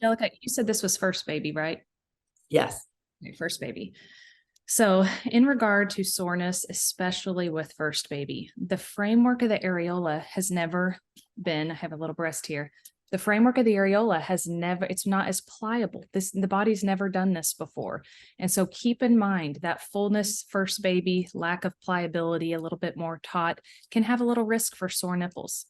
Angelica, you said this was first baby, right? Yes. Okay, first baby. So in regard to soreness, especially with first baby, the framework of the areola has never been, I have a little breast here. The framework of the areola has never, it's not as pliable. The body's never done this before. And so keep in mind that fullness, first baby, lack of pliability, a little bit more taut, can have a little risk for sore nipples.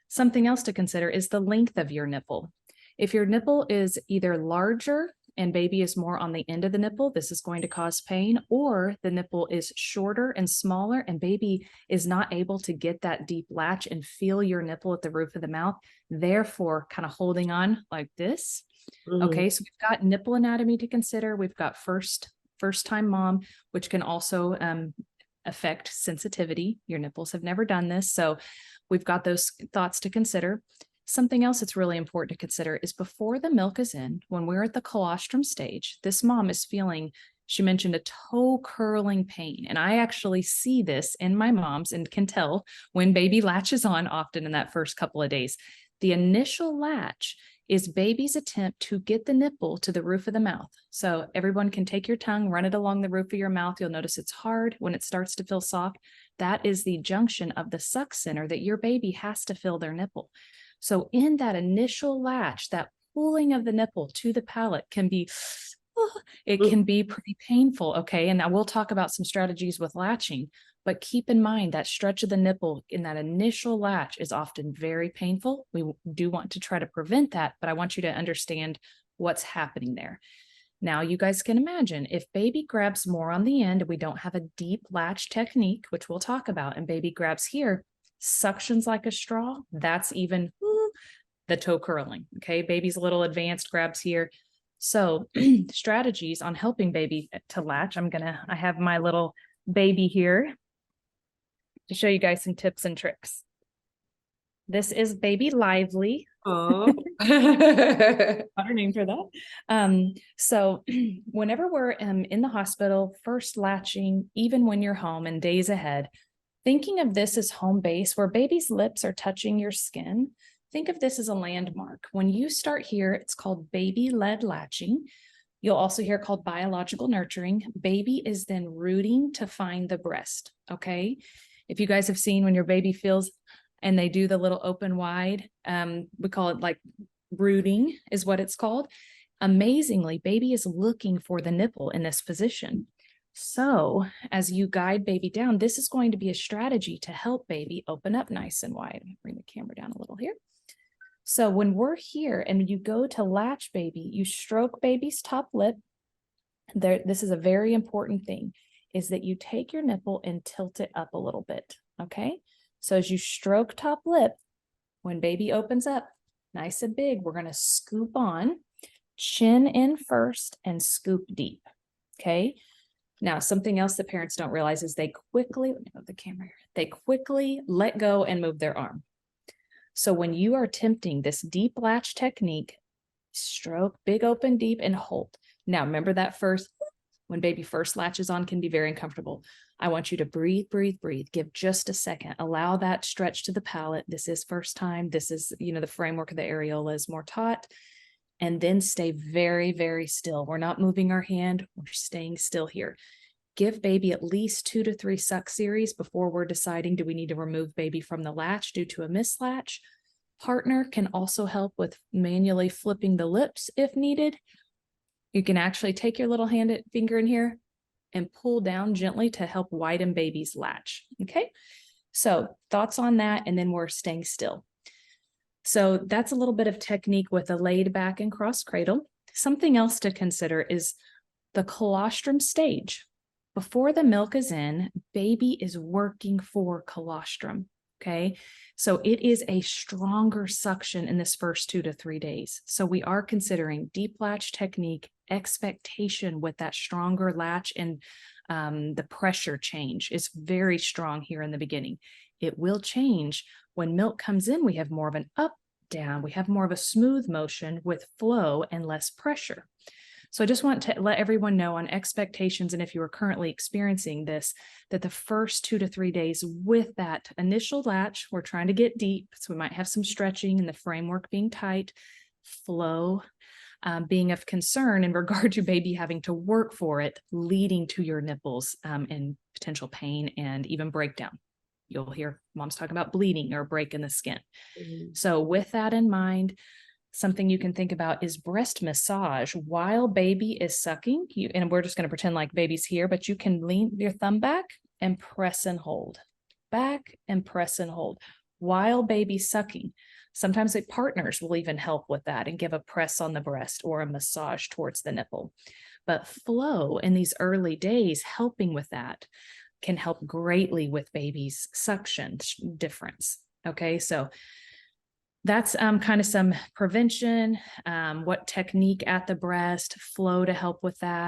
Something else to consider is the length of your nipple. If your nipple is either larger and baby is more on the end of the nipple, this is going to cause pain, or the nipple is shorter and smaller and baby is not able to get that deep latch and feel your nipple at the roof of the mouth, therefore kind of holding on like this. Okay, so we've got nipple anatomy to consider. We've got first time mom, which can also affect sensitivity. Your nipples have never done this, so we've got those thoughts to consider. Something else that's really important to consider is before the milk is in, when we're at the colostrum stage, this mom is feeling, she mentioned a toe curling pain. And I actually see this in my moms and can tell when baby latches on often in that first couple of days. The initial latch is baby's attempt to get the nipple to the roof of the mouth. So everyone can take your tongue, run it along the roof of your mouth. You'll notice it's hard when it starts to feel soft. That is the junction of the suck center that your baby has to feel their nipple. So in that initial latch, that pulling of the nipple to the palate can be, it can be pretty painful. Okay. And I will talk about some strategies with latching, but keep in mind that stretch of the nipple in that initial latch is often very painful. We do want to try to prevent that, but I want you to understand what's happening there. Now you guys can imagine if baby grabs more on the end, we don't have a deep latch technique, which we'll talk about, and baby grabs here, suctions like a straw, that's even the toe curling. Okay, baby's a little advanced, grabs here. So strategies on helping baby to latch. I have my little baby here to show you guys some tips and tricks. This is baby Lively. Oh, Got her name for that. So whenever we're in the hospital, first latching, even when you're home and days ahead, thinking of this as home base where baby's lips are touching your skin, think of this as a landmark. When you start here, it's called baby-led latching. You'll also hear it called biological nurturing. Baby is then rooting to find the breast, okay? If you guys have seen when your baby feels and they do the little open wide, we call it like rooting is what it's called. Amazingly, baby is looking for the nipple in this position. So as you guide baby down, this is going to be a strategy to help baby open up nice and wide. Bring the camera down a little here. So when we're here and you go to latch baby, you stroke baby's top lip. This is a very important thing, is that you take your nipple and tilt it up a little bit, okay? So as you stroke top lip, when baby opens up nice and big, we're going to scoop on, chin in first and scoop deep, okay? Now, something else that parents don't realize is they quickly, let me move the camera here, they quickly let go and move their arm. So when you are attempting this deep latch technique, stroke, big open, deep, and hold. Now, remember that first, when baby first latches on can be very uncomfortable. I want you to breathe, breathe, breathe. Give just a second. Allow that stretch to the palate. This is first time. This is, the framework of the areola is more taut. And then stay very, very still. We're not moving our hand. We're staying still here. Give baby at least 2 to 3 suck series before we're deciding, do we need to remove baby from the latch due to a mislatch? Partner can also help with manually flipping the lips if needed. You can actually take your little finger in here and pull down gently to help widen baby's latch. Okay, so thoughts on that, and then we're staying still. So that's a little bit of technique with a laid back and cross cradle. Something else to consider is the colostrum stage. Before the milk is in, baby is working for colostrum, okay? So it is a stronger suction in this first 2 to 3 days. So we are considering deep latch technique, expectation with that stronger latch, and the pressure change is very strong here in the beginning. It will change when milk comes in. We have more of an up, down. We have more of a smooth motion with flow and less pressure. So I just want to let everyone know on expectations, and if you are currently experiencing this, that the first 2 to 3 days with that initial latch, we're trying to get deep. So we might have some stretching and the framework being tight, flow, being of concern in regard to baby having to work for it, leading to your nipples and potential pain and even breakdown. You'll hear moms talk about bleeding or break in the skin. So with that in mind, something you can think about is breast massage while baby is sucking. And we're just going to pretend like baby's here, but you can lean your thumb back and press and hold. Back and press and hold while baby's sucking. Sometimes the partners will even help with that and give a press on the breast or a massage towards the nipple. But flow in these early days, helping with that, can help greatly with baby's suction difference. Okay, so that's kind of some prevention, what technique at the breast, flow to help with that.